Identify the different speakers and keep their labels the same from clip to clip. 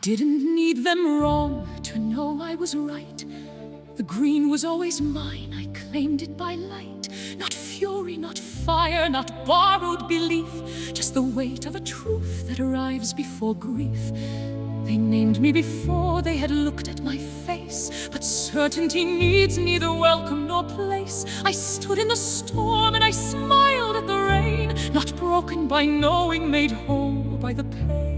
Speaker 1: didn't need them wrong to know I was right. The green was always mine, I claimed it by light. Not fury, not fire, not borrowed belief, just the weight of a truth that arrives before grief. They named me before they had looked at my face, but certainty needs neither welcome nor place. I stood in the storm and I smiled at the rain, not broken by knowing, made whole by the pain.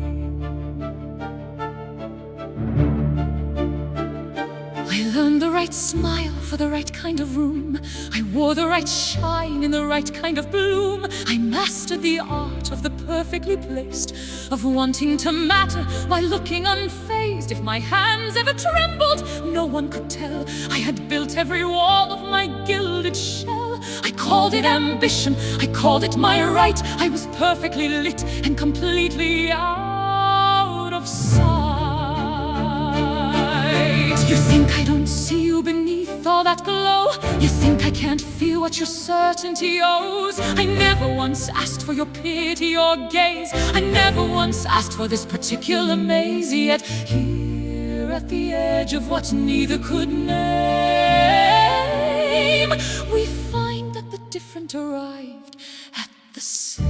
Speaker 1: I learned the right smile for the right kind of room. I wore the right shine in the right kind of bloom. I mastered the art of the perfectly placed, of wanting to matter while looking unfazed. If my hands ever trembled, no one could tell. I had built every wall of my gilded shell. I called it ambition, I called it my right. I was perfectly lit and completely out of sight. You think I don't see you beneath all that glow? You think I can't feel what your certainty owes? I never once asked for your pity or gaze. I never once asked for this particular maze. Yet here at the edge of what neither could name, we find that the different arrived at the same.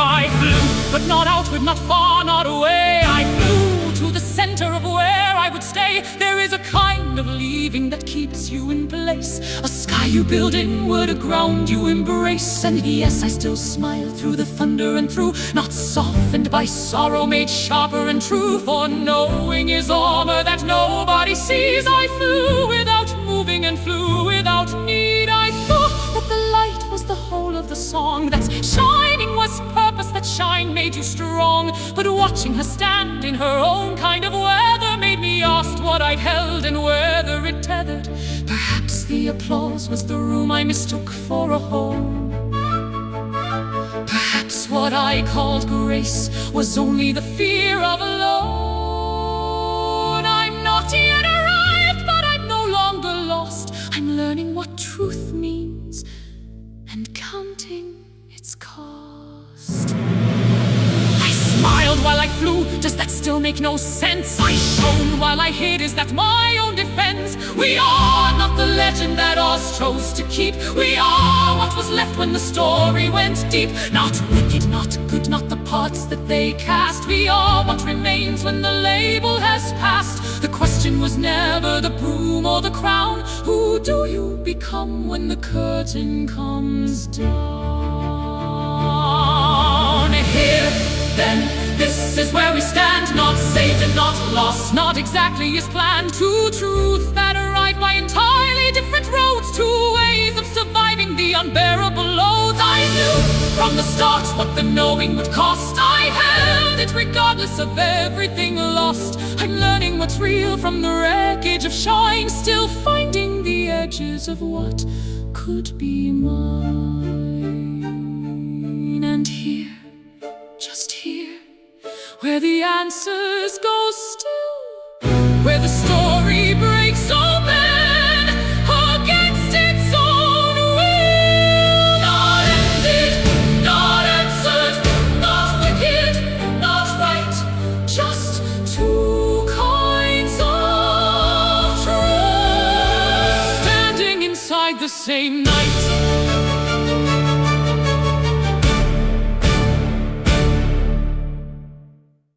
Speaker 1: I flew, but not outward, not far, not away. I flew to the center of where I would stay. There is a kind of leaving that keeps you in place, a sky you build inward, a ground you embrace. And yes, I still smile through the thunder and through, not softened by sorrow, made sharper and true. For knowing is armor that nobody sees. I flew without moving and flew without need. I thought that the light was the whole of the song, that shining was purpose, that shine made you strong. But watching her stand in her own kind of weather made me ask what I'd held and whether it tethered. Perhaps the applause was the room I mistook for a home. Perhaps what I called grace was only the fear of alone. I'm not yet arrived, but I'm no longer lost. I'm learning what truth means and counting its cost. I smiled while I flew, does that still make no sense? I shone while I hid, is that my own defense? We are not the legend that Oz chose to keep. We are what was left when the story went deep. Not wicked, not good, not the parts that they cast. We are what remains when the label has passed. The question was never the broom or the crown. Who do you become when the curtain comes down? Here, then, this is where we stand, not saved and not lost, not exactly as planned. Two truths that arrive by entirely different roads, two ways of surviving the unbearable loads. I knew from the start what the knowing would cost. I held it regardless of everything lost. I'm learning what's real from the wreckage of shine, still finding the edges of what could be mine. And here, just here, where the answers go still, where the story breaks open against its own will. Not ended, not answered, not wicked, not right, just two kinds of truth standing inside the same night.